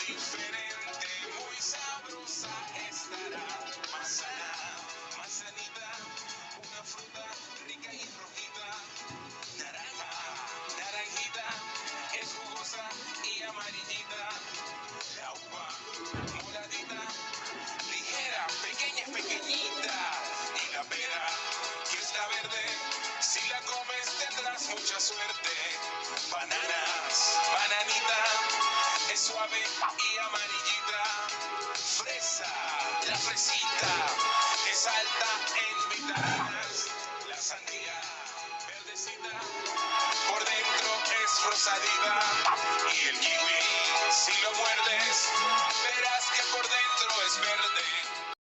diferente, muy sabrosa estará, más sana, más sanita, una fruta rica y rojita, naranja, naranjita, es jugosa y amarillita, la uva, moradita, ligera, pequeña, es pequeñita, y la pera, que está verde, si la comes tendrás mucha suerte, bananas, bananita, es suave y amarillita, fresa, la fresita, es alta en vitaminas, la sandía, verdecita, por dentro es rosadita, y el kiwi,